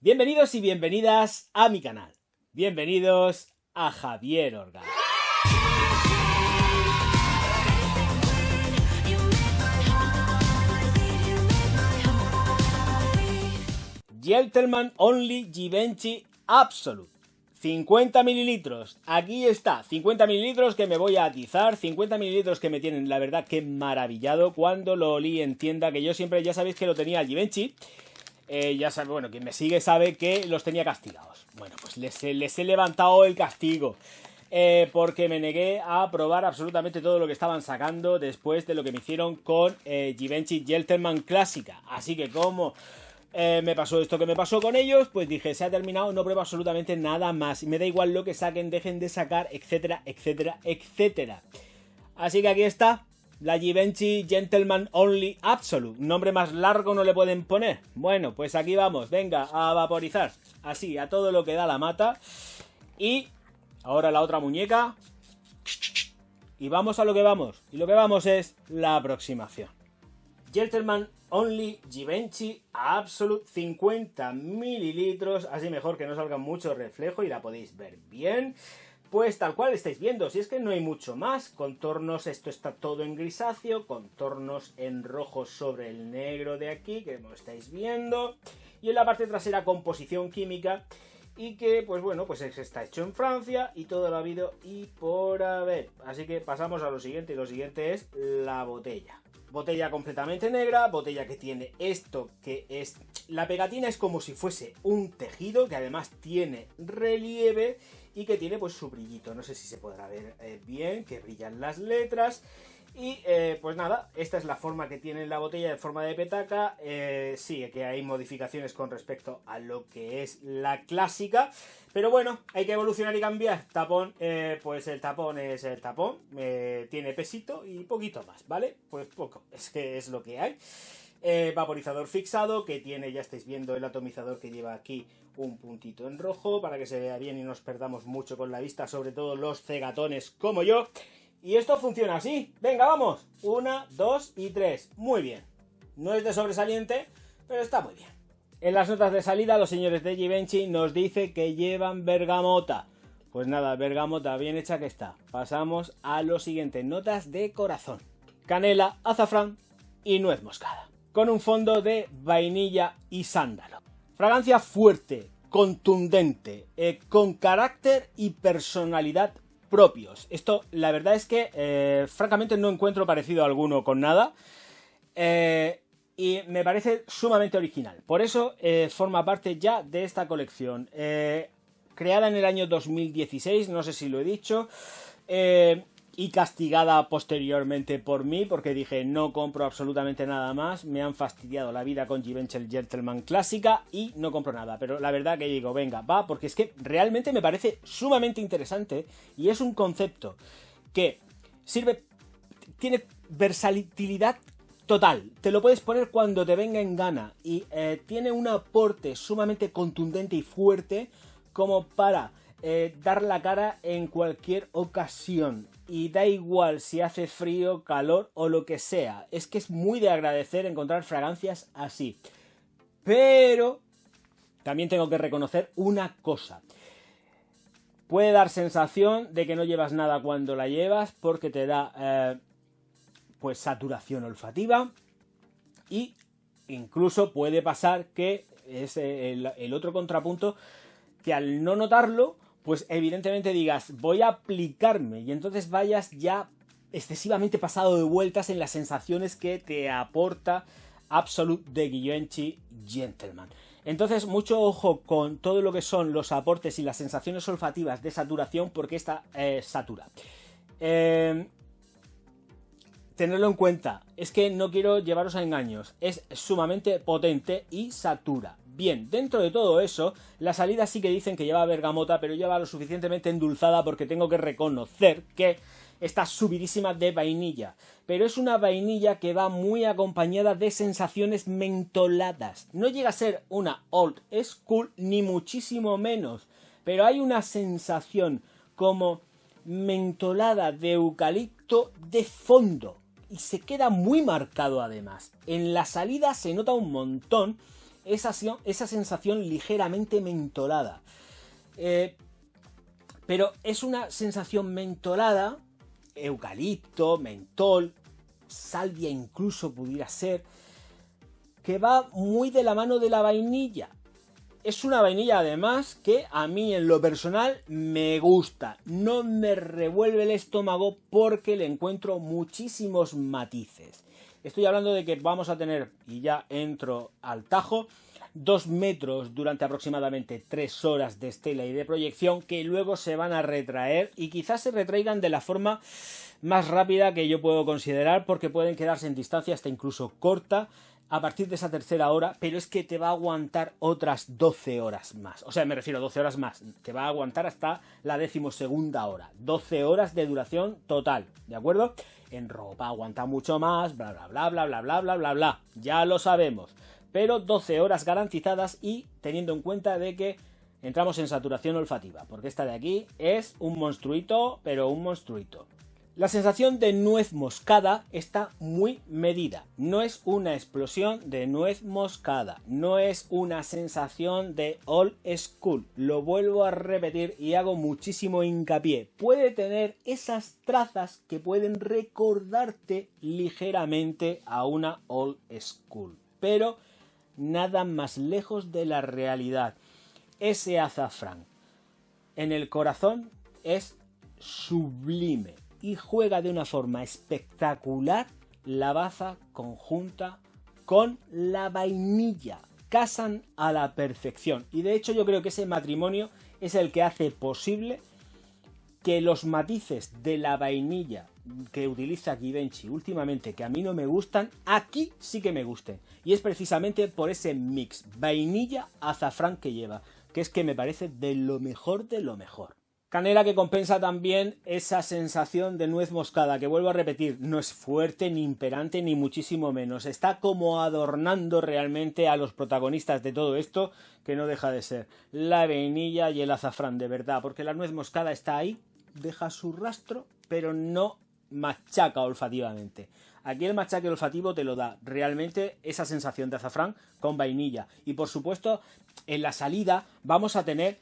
Bienvenidos y bienvenidas a mi canal. Bienvenidos a Javier Orgaz. Gentleman Only Givenchy Absolute. 50 mililitros. Aquí está. 50 mililitros que me voy a atizar. 50 mililitros que me tienen, la verdad, que maravillado. Cuando lo olí en tienda, que yo siempre, ya sabéis que lo tenía Givenchy. Ya sabe, bueno, quien me sigue sabe que los tenía castigados. Bueno, pues les he levantado el castigo. Porque me negué a probar absolutamente todo lo que estaban sacando después de lo que me hicieron con Givenchy Gentleman Clásica. Así que como me pasó esto que me pasó con ellos, pues dije, se ha terminado, no pruebo absolutamente nada más. Me da igual lo que saquen, dejen de sacar, etcétera, etcétera, etcétera. Así que aquí está. La Givenchy Gentleman Only Absolute. Nombre más largo no le pueden poner. Bueno, pues aquí vamos. Venga, a vaporizar. Así, a todo lo que da la mata. Y ahora la otra muñeca. Y vamos a lo que vamos. Y lo que vamos es la aproximación. Gentleman Only Givenchy Absolute 50 mililitros. Así mejor que no salga mucho reflejo y la podéis ver bien. Pues tal cual estáis viendo, si es que no hay mucho más, contornos, esto está todo en grisáceo, contornos en rojo sobre el negro de aquí, que lo estáis viendo, y en la parte trasera composición química, y que, pues bueno, pues está hecho en Francia, y todo lo ha habido y por haber. Así que pasamos a lo siguiente, y lo siguiente es la botella. Botella completamente negra, botella que tiene esto que es... La pegatina es como si fuese un tejido, que además tiene relieve y que tiene pues su brillito. No sé si se podrá ver bien, que brillan las letras. Y pues nada, esta es la forma que tiene la botella, de forma de petaca. Sí, que hay modificaciones con respecto a lo que es la clásica. Pero bueno, hay que evolucionar y cambiar. Tapón, pues el tapón es el tapón. Tiene pesito y poquito más, ¿vale? Pues poco, es que es lo que hay. Vaporizador fixado, que tiene, ya estáis viendo el atomizador que lleva aquí un puntito en rojo, para que se vea bien y no nos perdamos mucho con la vista, sobre todo los cegatones como yo. Y esto funciona así. Venga, vamos. 1, 2 y 3. Muy bien. No es de sobresaliente, pero está muy bien. En las notas de salida, los señores de Givenchy nos dicen que llevan bergamota. Pues nada, bergamota bien hecha que está. Pasamos a lo siguiente. Notas de corazón. Canela, azafrán y nuez moscada. Con un fondo de vainilla y sándalo. Fragancia fuerte, contundente, con carácter y personalidad propios. Esto, la verdad es que, francamente, no encuentro parecido alguno con nada. Y me parece sumamente original. Por eso forma parte ya de esta colección. Creada en el año 2016, no sé si lo he dicho. Y castigada posteriormente por mí, porque dije no compro absolutamente nada más, me han fastidiado la vida con Givenchy Gentleman Clásica y no compro nada, pero la verdad que digo, venga, va, porque es que realmente me parece sumamente interesante y es un concepto que sirve, tiene versatilidad total, te lo puedes poner cuando te venga en gana y tiene un aporte sumamente contundente y fuerte como para dar la cara en cualquier ocasión. Y da igual si hace frío, calor o lo que sea. Es que es muy de agradecer encontrar fragancias así. Pero también tengo que reconocer una cosa. Puede dar sensación de que no llevas nada cuando la llevas porque te da pues saturación olfativa. Y incluso puede pasar que es el otro contrapunto, que al no notarlo, pues evidentemente digas, voy a aplicarme, y entonces vayas ya excesivamente pasado de vueltas en las sensaciones que te aporta Absolute de Givenchy Gentleman. Entonces, mucho ojo con todo lo que son los aportes y las sensaciones olfativas de saturación, porque esta satura. Tenerlo en cuenta, es que no quiero llevaros a engaños, es sumamente potente y satura. Bien, dentro de todo eso, la salida sí que dicen que lleva bergamota, pero lleva lo suficientemente endulzada porque tengo que reconocer que está subidísima de vainilla. Pero es una vainilla que va muy acompañada de sensaciones mentoladas. No llega a ser una old school, ni muchísimo menos, pero hay una sensación como mentolada de eucalipto de fondo. Y se queda muy marcado además. En la salida se nota un montón. esa sensación ligeramente mentolada. Pero es una sensación mentolada, eucalipto, mentol, salvia incluso pudiera ser, que va muy de la mano de la vainilla. Es una vainilla además que a mí en lo personal me gusta, no me revuelve el estómago porque le encuentro muchísimos matices. Estoy hablando de que vamos a tener, y ya entro al tajo, 2 metros durante aproximadamente 3 horas de estela y de proyección que luego se van a retraer y quizás se retraigan de la forma más rápida que yo puedo considerar porque pueden quedarse en distancia hasta incluso corta a partir de esa tercera hora, pero es que te va a aguantar otras 12 horas más. O sea, me refiero a 12 horas más. Te va a aguantar hasta la 12ª hora. 12 horas de duración total, ¿de acuerdo? En ropa aguanta mucho más, bla, bla, bla, bla, bla, bla, bla, bla, bla. Ya lo sabemos. Pero 12 horas garantizadas y teniendo en cuenta de que entramos en saturación olfativa. Porque esta de aquí es un monstruito, pero un monstruito. La sensación de nuez moscada está muy medida. No es una explosión de nuez moscada. No es una sensación de old school. Lo vuelvo a repetir y hago muchísimo hincapié. Puede tener esas trazas que pueden recordarte ligeramente a una old school. Pero nada más lejos de la realidad. Ese azafrán en el corazón es sublime. Y juega de una forma espectacular la baza conjunta con la vainilla. Casan a la perfección. Y de hecho yo creo que ese matrimonio es el que hace posible que los matices de la vainilla que utiliza Givenchy últimamente, que a mí no me gustan, aquí sí que me gusten. Y es precisamente por ese mix vainilla-azafrán que lleva, que es que me parece de lo mejor de lo mejor. Canela que compensa también esa sensación de nuez moscada, que vuelvo a repetir, no es fuerte ni imperante ni muchísimo menos. Está como adornando realmente a los protagonistas de todo esto, que no deja de ser la vainilla y el azafrán, de verdad, porque la nuez moscada está ahí, deja su rastro, pero no machaca olfativamente. Aquí el machaque olfativo te lo da realmente esa sensación de azafrán con vainilla. Y por supuesto, en la salida vamos a tener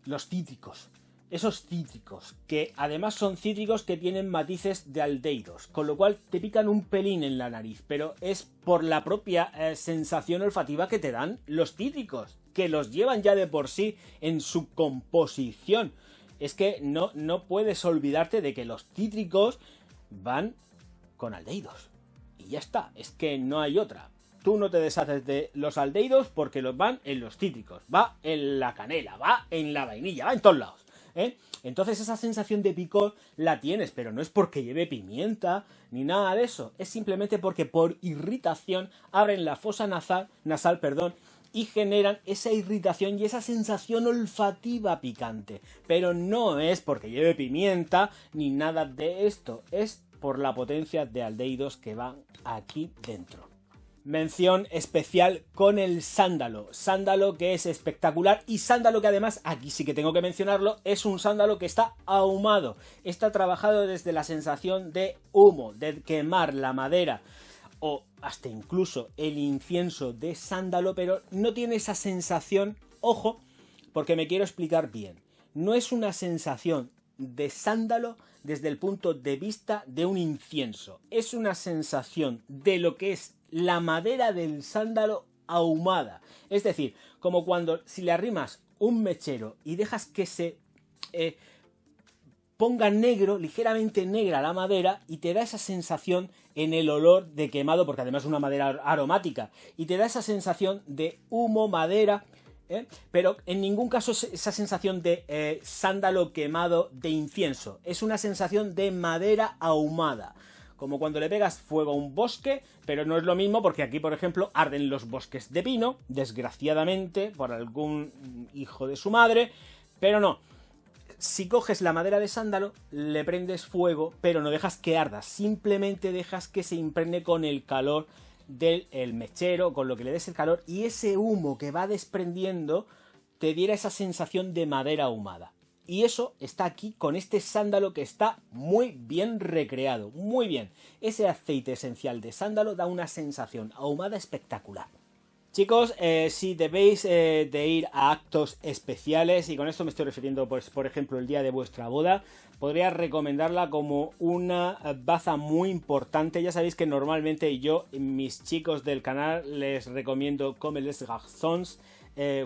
los cítricos. Esos cítricos, que además son cítricos que tienen matices de aldehídos, con lo cual te pican un pelín en la nariz, pero es por la propia sensación olfativa que te dan los cítricos, que los llevan ya de por sí en su composición. Es que no puedes olvidarte de que los cítricos van con aldehídos. Y ya está, es que no hay otra. Tú no te deshaces de los aldehídos porque los van en los cítricos, va en la canela, va en la vainilla, va en todos lados. Entonces esa sensación de picor la tienes, pero no es porque lleve pimienta ni nada de eso, es simplemente porque por irritación abren la fosa nasal, y generan esa irritación y esa sensación olfativa picante, pero no es porque lleve pimienta ni nada de esto, es por la potencia de aldehídos que van aquí dentro. Mención especial con el sándalo. Sándalo que es espectacular y sándalo que además, aquí sí que tengo que mencionarlo, es un sándalo que está ahumado. Está trabajado desde la sensación de humo, de quemar la madera o hasta incluso el incienso de sándalo, pero no tiene esa sensación, ojo, porque me quiero explicar bien. No es una sensación de sándalo desde el punto de vista de un incienso. Es una sensación de lo que es la madera del sándalo ahumada. Es decir, como cuando si le arrimas un mechero y dejas que se ponga negro, ligeramente negra la madera, y te da esa sensación en el olor de quemado, porque además es una madera aromática, y te da esa sensación de humo, madera, pero en ningún caso es esa sensación de sándalo quemado de incienso. Es una sensación de madera ahumada. Como cuando le pegas fuego a un bosque, pero no es lo mismo porque aquí, por ejemplo, arden los bosques de pino, desgraciadamente, por algún hijo de su madre, pero no. Si coges la madera de sándalo, le prendes fuego, pero no dejas que arda, simplemente dejas que se impregne con el calor del mechero, con lo que le des el calor, y ese humo que va desprendiendo te diera esa sensación de madera ahumada. Y eso está aquí con este sándalo que está muy bien recreado, muy bien. Ese aceite esencial de sándalo da una sensación ahumada espectacular. Chicos, si debéis de ir a actos especiales, y con esto me estoy refiriendo, pues, por ejemplo, el día de vuestra boda, podría recomendarla como una baza muy importante. Ya sabéis que normalmente yo, mis chicos del canal, les recomiendo Comme les Garçons,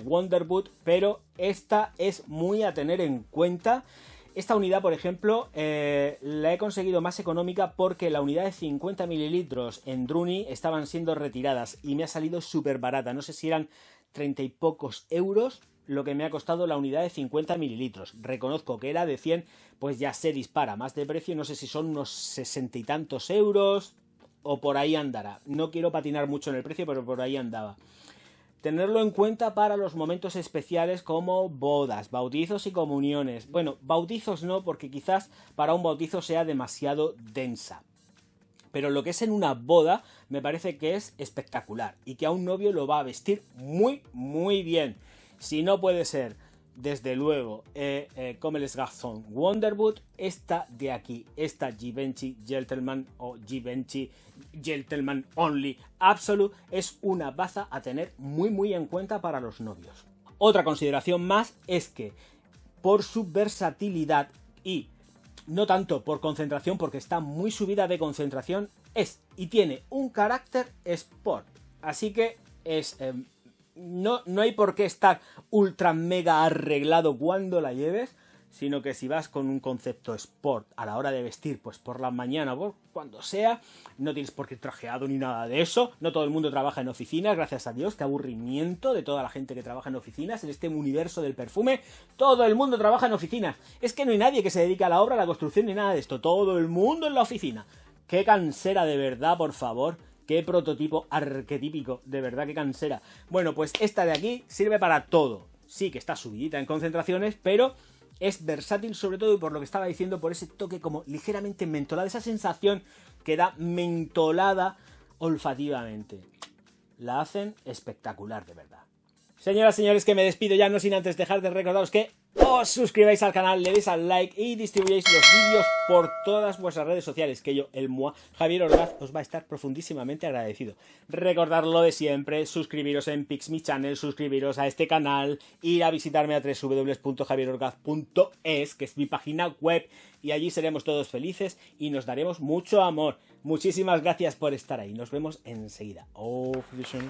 Wonderboot, pero esta es muy a tener en cuenta. Esta unidad, por ejemplo, la he conseguido más económica porque la unidad de 50 mililitros en Druni estaban siendo retiradas y me ha salido súper barata. No sé si eran 30 y pocos euros lo que me ha costado la unidad de 50 mililitros. Reconozco que era de 100, pues ya se dispara más de precio. No sé si son unos 60 y tantos euros o por ahí andará. No quiero patinar mucho en el precio, pero por ahí andaba. Tenerlo en cuenta para los momentos especiales como bodas, bautizos y comuniones. Bueno, bautizos no, porque quizás para un bautizo sea demasiado densa. Pero lo que es en una boda me parece que es espectacular y que a un novio lo va a vestir muy, muy bien. Si no puede ser, desde luego, Comme les Garçons Wonderboot, esta de aquí, esta Givenchy Gentleman o Givenchy Gentleman Only Absolute, es una baza a tener muy muy en cuenta para los novios. Otra consideración más es que por su versatilidad y no tanto por concentración, porque está muy subida de concentración, y tiene un carácter sport. Así que es... No hay por qué estar ultra mega arreglado cuando la lleves, sino que si vas con un concepto sport a la hora de vestir, pues por la mañana o cuando sea, no tienes por qué ir trajeado ni nada de eso. No todo el mundo trabaja en oficinas, gracias a Dios, qué aburrimiento de toda la gente que trabaja en oficinas, en este universo del perfume, todo el mundo trabaja en oficinas. Es que no hay nadie que se dedique a la obra, a la construcción ni nada de esto, todo el mundo en la oficina. Qué cansera de verdad, por favor. Qué prototipo arquetípico, de verdad que cansera. Bueno, pues esta de aquí sirve para todo. Sí que está subidita en concentraciones, pero es versátil sobre todo, y por lo que estaba diciendo, por ese toque como ligeramente mentolada, esa sensación que da mentolada olfativamente. La hacen espectacular, de verdad. Señoras y señores, que me despido ya, no sin antes dejar de recordaros que os suscribáis al canal, le deis al like y distribuyáis los vídeos por todas vuestras redes sociales, que yo, el Mua Javier Orgaz, os va a estar profundísimamente agradecido. Recordad lo de siempre, suscribiros en Pixmy Channel, suscribiros a este canal, ir a visitarme a www.javierorgaz.es, que es mi página web, y allí seremos todos felices y nos daremos mucho amor. Muchísimas gracias por estar ahí, nos vemos enseguida. Auf Wiedersehen.